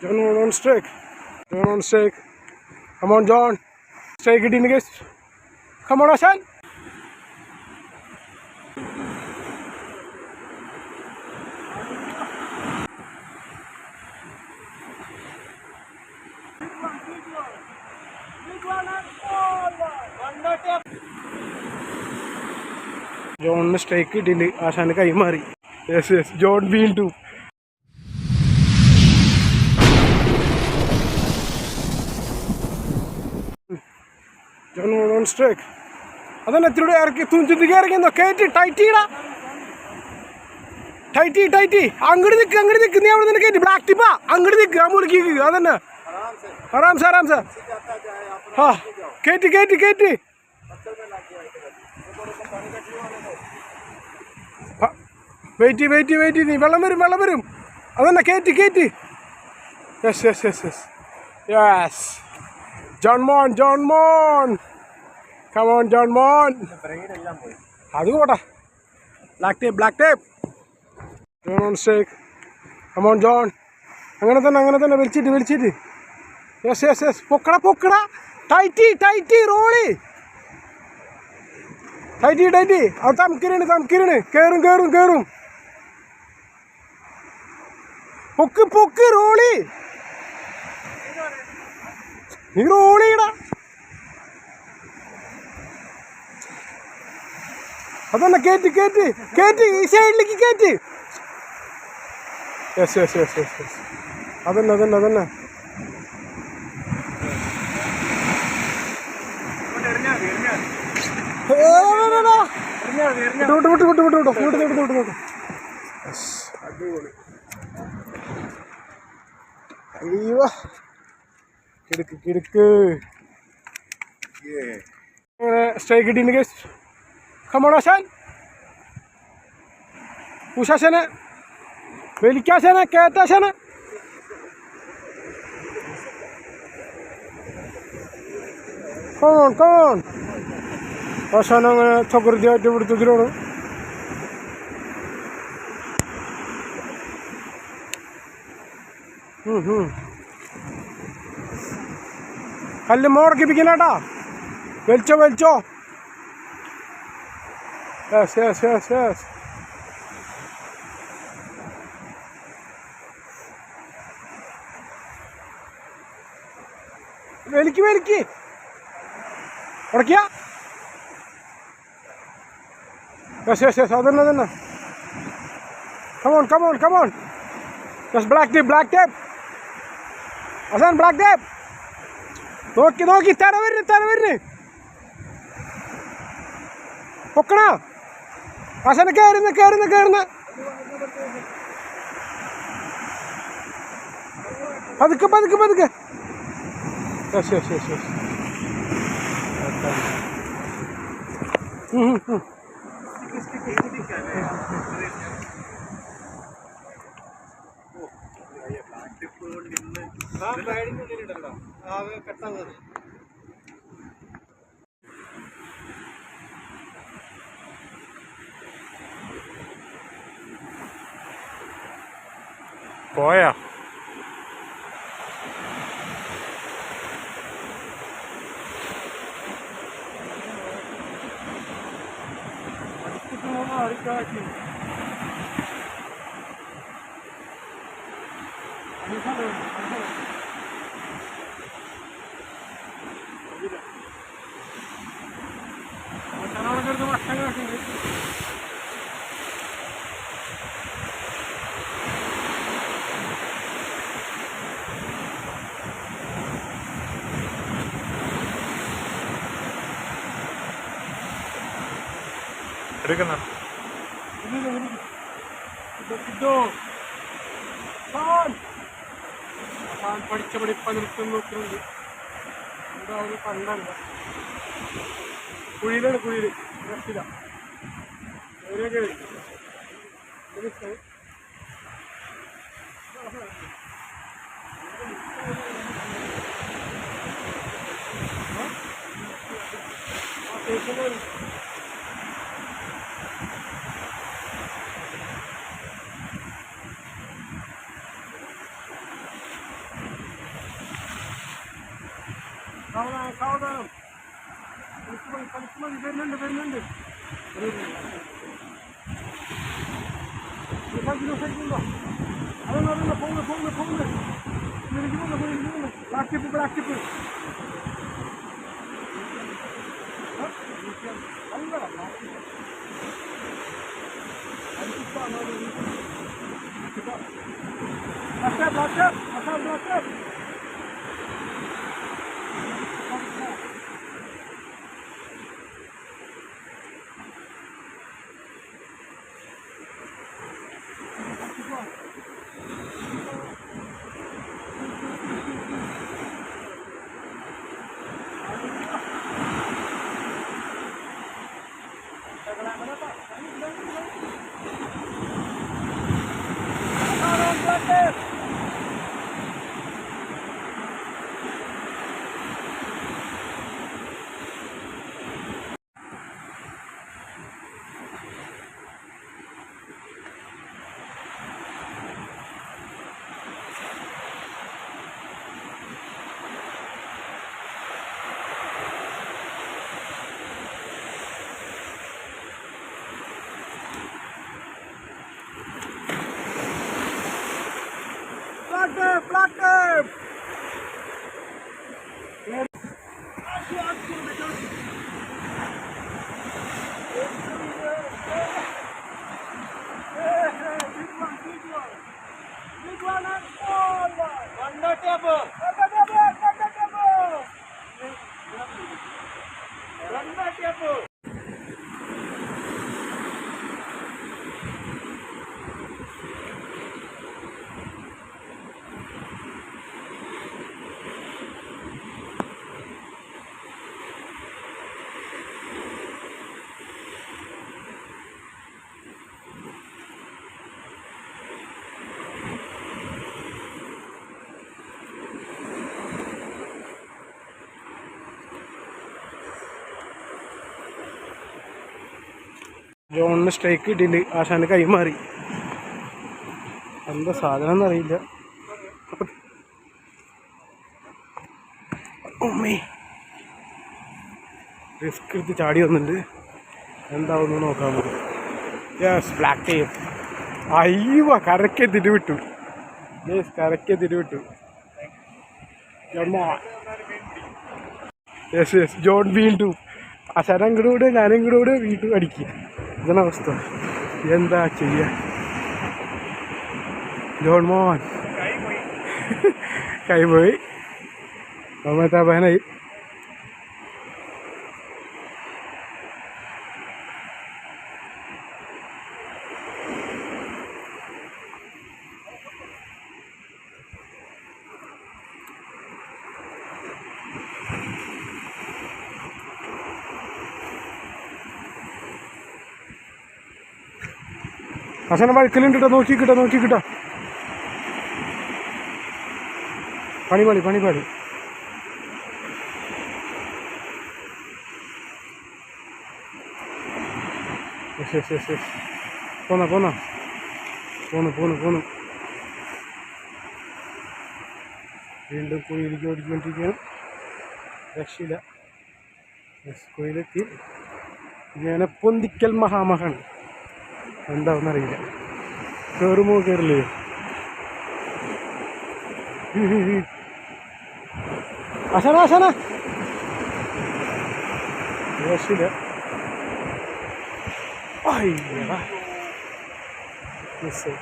John on strike. John on strike. Come on, John. Strike it in guys. Come on, Ashan. John strike it in Ashan Kaimari. Yes, John bean too. John on strike. Adana through air tunji the air in the Katie Tightina. Tighty. Angry the never than Katie Black Tipa. Angry the grammar gig. Adana. Aram. Ha. Katie. Waity. Valamarum. Adana Katie. Yes. John Mon. Come on, John Mon. Hadu what? Black tape. John on strike. Come on, John. Anganathan, Vilchiti. Yes. Pokada. Tighty, rolly. Tighty. Atam Kirin. Kerum. Poke, rolly. You rolly. Adana Katie. Side like Katie. Yes. Adana. No. Yes. Ayyo. Kidku. Yeah. Strike it in guys. Come on, Ashan. Push Ashan. Velika Ashan. Cat Ashan. Come on. Ashan Thokar to the road. Kalle more keeping at Velcho. Yes. Veliki. What kya? Yes. Adana. Come on. Just black tape. Asan black tape. Noki. Taravirni. Pokana. Asan Karna. Padka. Yes. Boya. പഠിച്ചപടി നോക്കുന്നുണ്ട്. എന്താ ഒരു കണ്ടല്ല കുഴിയിലാണ് രക്ഷില്ല സാവധാനം സാവധാനം വരുന്നുണ്ട് വരുന്നുണ്ട് അതൊന്നും പോകുന്നു പോകുന്നു പോകുന്നു black tip black tip Black tape! ജോണിന് സ്ട്രൈക്ക് കിട്ടിയിട്ടുണ്ട്. ആശാൻ്റെ കൈമാറി. എന്താ സാധനം എന്നറിയില്ല. ഓമേ റിസ്ക് എടുത്ത് ചാടി വന്നിട്ടുണ്ട്. എന്താവുന്നു നോക്കാൻ മതി. Yes black tape. അയ്യോ കരക്കെത്തിട്ട് വിട്ടു. യെസ് കരക്കെത്തിട്ട് വിട്ടു. യെസ് യെസ് ജോൺ വീണ്ടും ആശാൻ അങ്ങോട്ട് ഞാൻ ഇങ്ങോട്ട് വീണ്ടും അടിക്കുക. ഇതാണ് അവസ്ഥ. എന്താ ചെയ്യുക? ജോൺ മോൻ കൈപോയി. മമതാബാനായി. ആശാനെ വഴുക്കലുണ്ട് കേട്ടോ. നോക്കിക്കിട്ടോ നോക്കിക്കിട്ടോ. പണിപാളി പണിപാളി. Yes yes yes yes. പോന്നോ പോന്നോ പോന്നു പോന്നു പോന്നു. വീണ്ടും കുയിലേക്ക് ഓടിക്കൊണ്ടിരിക്കുകയാണ്. രക്ഷയില്ല. യെസ് കുയിലെത്തി. ഇങ്ങനെ പൊന്തിക്കൽ മഹാമഹാണ്. എന്താണെന്നറിയില്ല. കയറുമോ കയറില്ലേ? ആശാന ആശാന രക്ഷയില്ല. അയ്യ മിസ്.